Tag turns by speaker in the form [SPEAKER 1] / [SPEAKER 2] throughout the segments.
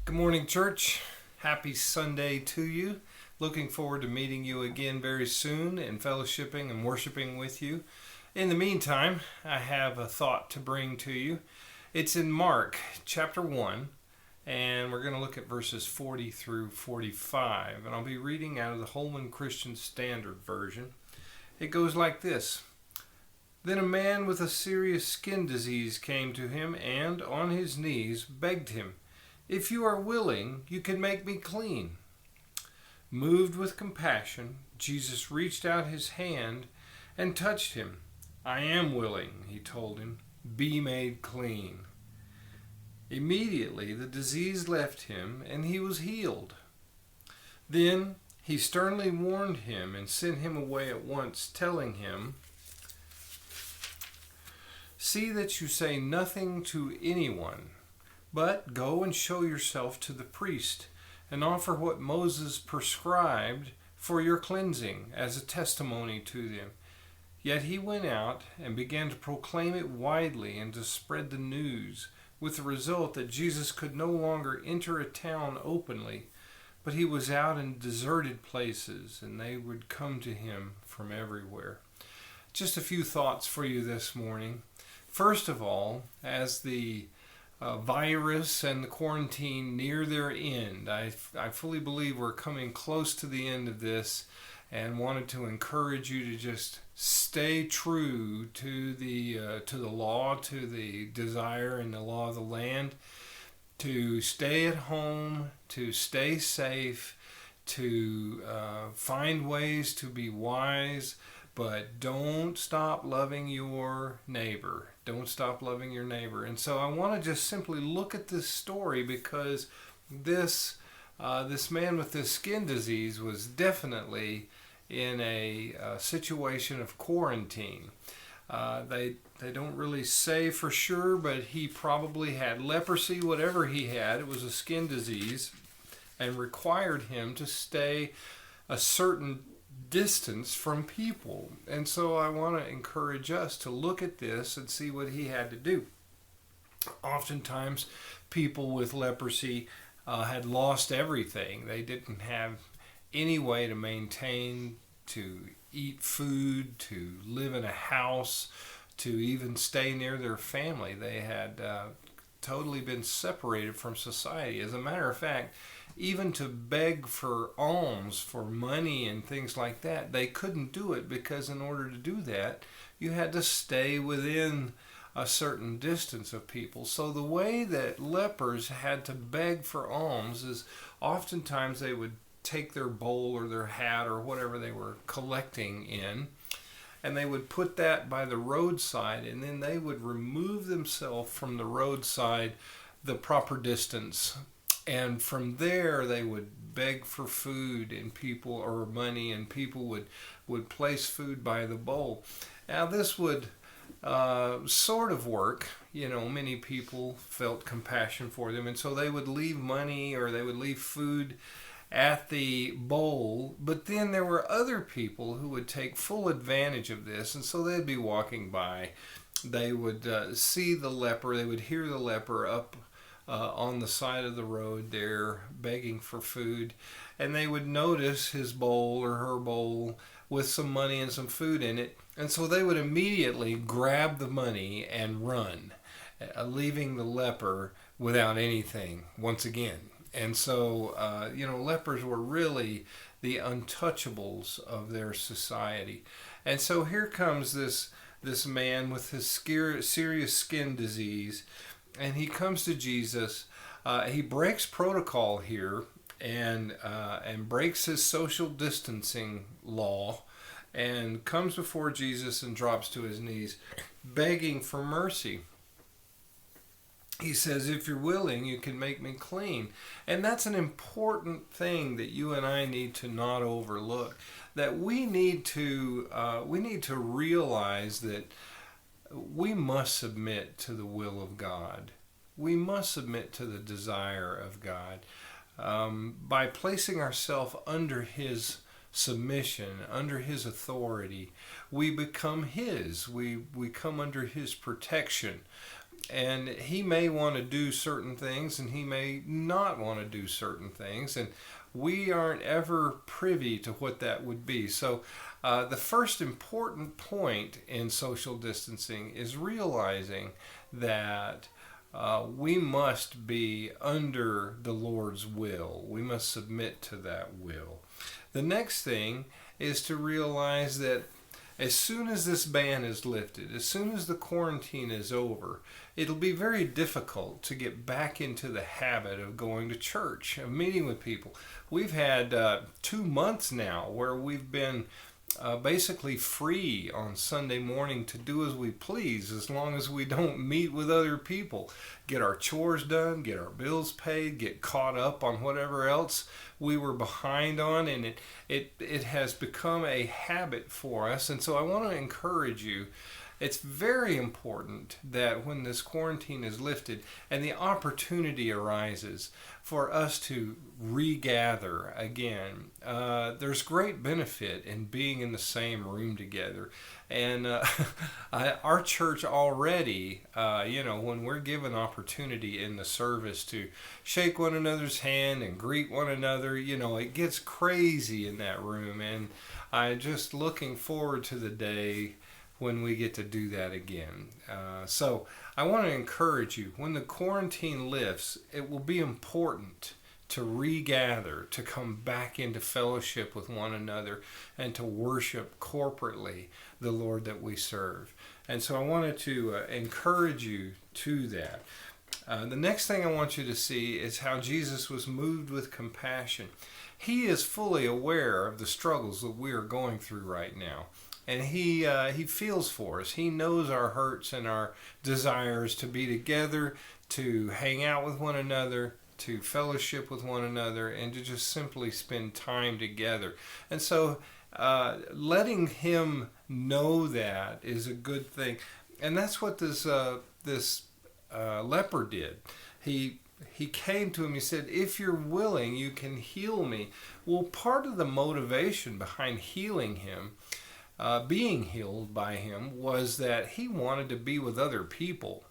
[SPEAKER 1] Good morning, church. Happy Sunday to you. Looking forward to meeting you again very soon and fellowshipping and worshiping with you. In the meantime, I have a thought to bring to you. It's in Mark chapter 1, and we're going to look at verses 40 through 45. And I'll be reading out of the Holman Christian Standard Version. It goes like this. Then a man with a serious skin disease came to him and, on his knees, begged him, "If you are willing, you can make me clean." Moved with compassion, Jesus reached out his hand and touched him. "I am willing," he told him. "Be made clean." Immediately the disease left him and he was healed. Then he sternly warned him and sent him away at once, telling him, "See that you say nothing to anyone, but go and show yourself to the priest and offer what Moses prescribed for your cleansing as a testimony to them." Yet he went out and began to proclaim it widely and to spread the news, with the result that Jesus could no longer enter a town openly, but he was out in deserted places and they would come to him from everywhere. Just a few thoughts for you this morning. First of all, as the virus and the quarantine near their end, I fully believe we're coming close to the end of this, and wanted to encourage you to just stay true to the law, to the desire and the law of the land, to stay at home, to stay safe, to find ways to be wise, but don't stop loving your neighbor. Don't stop loving your neighbor. And so I want to just simply look at this story, because this man with this skin disease was definitely in a situation of quarantine. They don't really say for sure, but he probably had leprosy. Whatever he had, it was a skin disease and required him to stay a certain distance from people. And so I want to encourage us to look at this and see what he had to do. Oftentimes people with leprosy had lost everything. They didn't have any way to maintain, to eat food, to live in a house, to even stay near their family. They had totally been separated from society. As a matter of fact, even to beg for alms, for money and things like that, they couldn't do it, because in order to do that, you had to stay within a certain distance of people. So the way that lepers had to beg for alms is oftentimes they would take their bowl or their hat or whatever they were collecting in, and they would put that by the roadside, and then they would remove themselves from the roadside the proper distance. And from there, they would beg for food and people, or money, and people would place food by the bowl. Now, this would sort of work. Many people felt compassion for them, and so they would leave money or they would leave food at the bowl. But then there were other people who would take full advantage of this, and so they'd be walking by. They would see the leper, they would hear the leper up on the side of the road there begging for food, and they would notice his bowl or her bowl with some money and some food in it, and so they would immediately grab the money and run, leaving the leper without anything once again. And so lepers were really the untouchables of their society. And so here comes this man with his serious skin disease, and he comes to Jesus. He breaks protocol here and breaks his social distancing law, and comes before Jesus and drops to his knees, begging for mercy. He says, "If you're willing, you can make me clean." And that's an important thing that you and I need to not overlook. That we need to realize that we must submit to the will of God. We must submit to the desire of God. By placing ourselves under His submission, under His authority, we become His. We come under His protection. And he may want to do certain things and he may not want to do certain things. And we aren't ever privy to what that would be. So the first important point in social distancing is realizing that we must be under the Lord's will. We must submit to that will. The next thing is to realize that as soon as this ban is lifted, as soon as the quarantine is over, it'll be very difficult to get back into the habit of going to church, of meeting with people. We've had 2 months now where we've been basically free on Sunday morning to do as we please, as long as we don't meet with other people, get our chores done, get our bills paid, get caught up on whatever else we were behind on, and it has become a habit for us. And so I want to encourage you, it's very important that when this quarantine is lifted and the opportunity arises for us to regather again, there's great benefit in being in the same room together. And our church already, when we're given opportunity in the service to shake one another's hand and greet one another, it gets crazy in that room. And I'm just looking forward to the day when we get to do that again. So I want to encourage you, when the quarantine lifts, it will be important to regather, to come back into fellowship with one another, and to worship corporately the Lord that we serve. And so I wanted to encourage you to that. The next thing I want you to see is how Jesus was moved with compassion. He is fully aware of the struggles that we are going through right now. And he feels for us. He knows our hurts and our desires to be together, to hang out with one another, to fellowship with one another, and to just simply spend time together. And so letting him know that is a good thing. And that's what this leper did. He came to him, he said, "If you're willing, you can heal me." Well, part of the motivation behind healing him, being healed by him, was that he wanted to be with other people.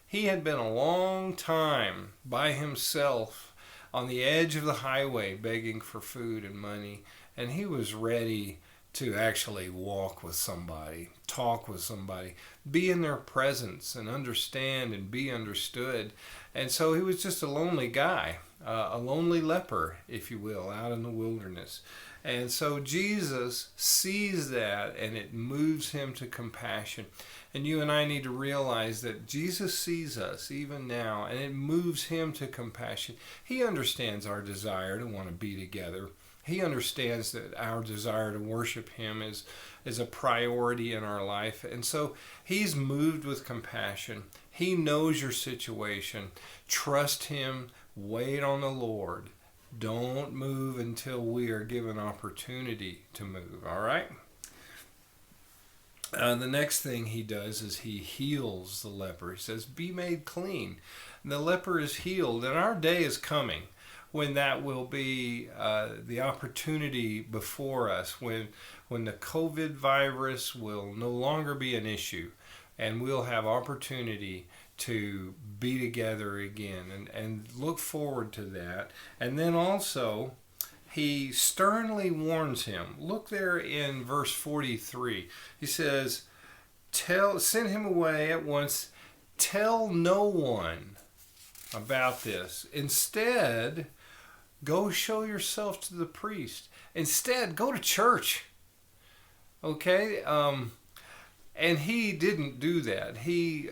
[SPEAKER 1] He had been a long time by himself on the edge of the highway begging for food and money, and he was ready to actually walk with somebody, talk with somebody, be in their presence and understand and be understood. And so he was just a lonely guy, a lonely leper, if you will, out in the wilderness. And so Jesus sees that, and it moves him to compassion. And you and I need to realize that Jesus sees us even now, and it moves him to compassion. He understands our desire to want to be together. He understands that our desire to worship him is a priority in our life. And so he's moved with compassion. He knows your situation. Trust him. Wait on the Lord. Don't move until we are given opportunity to move. All right? The next thing he does is he heals the leper. He says, "Be made clean." And the leper is healed, and our day is coming when that will be the opportunity before us, when the COVID virus will no longer be an issue, and we'll have opportunity to be together again, and look forward to that. And then also, he sternly warns him. Look there in verse 43. He says, send him away at once. Tell no one about this. Instead, go show yourself to the priest. Instead, go to church. Okay? And he didn't do that. He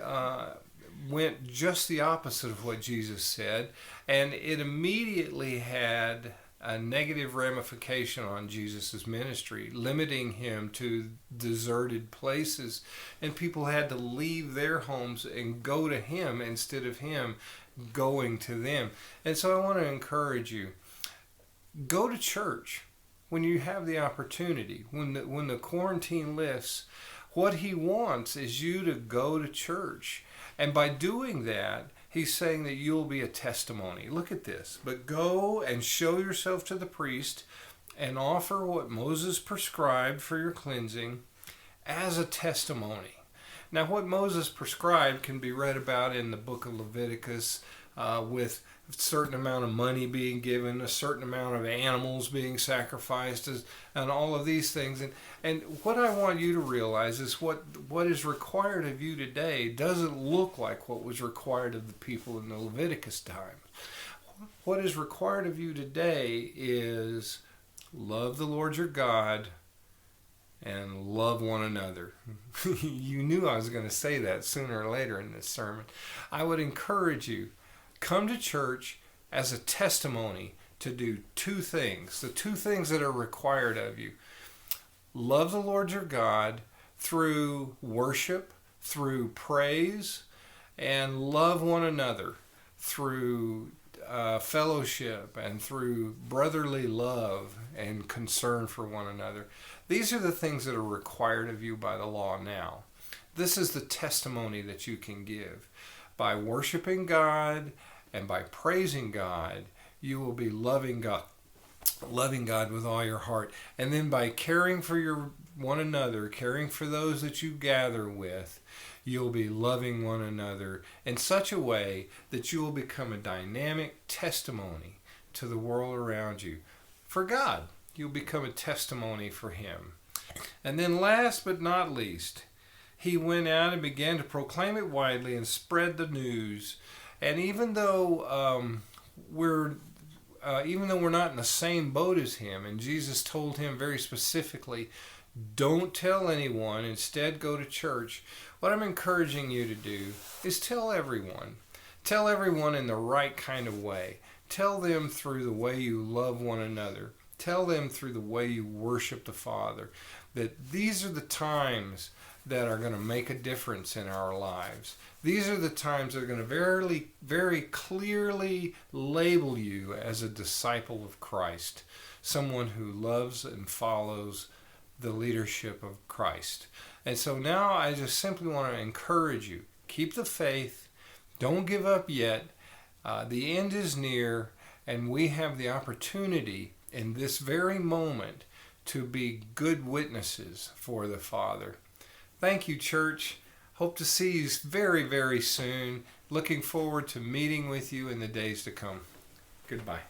[SPEAKER 1] went just the opposite of what Jesus said, and it immediately had a negative ramification on Jesus' ministry, limiting him to deserted places, and people had to leave their homes and go to him instead of him going to them. And so I want to encourage you, go to church when you have the opportunity. When the quarantine lifts, what he wants is you to go to church. And by doing that, he's saying that you'll be a testimony. Look at this. "But go and show yourself to the priest and offer what Moses prescribed for your cleansing as a testimony." Now, what Moses prescribed can be read about in the book of Leviticus, with a certain amount of money being given, a certain amount of animals being sacrificed, and all of these things. And what I want you to realize is what is required of you today doesn't look like what was required of the people in the Leviticus time. What is required of you today is love the Lord your God and love one another. You knew I was going to say that sooner or later in this sermon. I would encourage you, come to church as a testimony to do two things. The two things that are required of you. Love the Lord your God through worship, through praise, and love one another through fellowship and through brotherly love and concern for one another. These are the things that are required of you by the law now. This is the testimony that you can give. By worshiping God and by praising God, you will be loving God with all your heart. And then by caring for one another, caring for those that you gather with, you'll be loving one another in such a way that you will become a dynamic testimony to the world around you. For God, you'll become a testimony for Him. And then last but not least, he went out and began to proclaim it widely and spread the news. And even though we're not in the same boat as him, and Jesus told him very specifically, don't tell anyone, instead go to church, what I'm encouraging you to do is tell everyone. Tell everyone in the right kind of way. Tell them through the way you love one another. Tell them through the way you worship the Father that these are the times that are going to make a difference in our lives. These are the times that are going to very, very clearly label you as a disciple of Christ, someone who loves and follows the leadership of Christ. And so now I just simply want to encourage you, keep the faith, don't give up yet. The end is near, and we have the opportunity in this very moment to be good witnesses for the Father. Thank you, church. Hope to see you very, very soon. Looking forward to meeting with you in the days to come. Goodbye.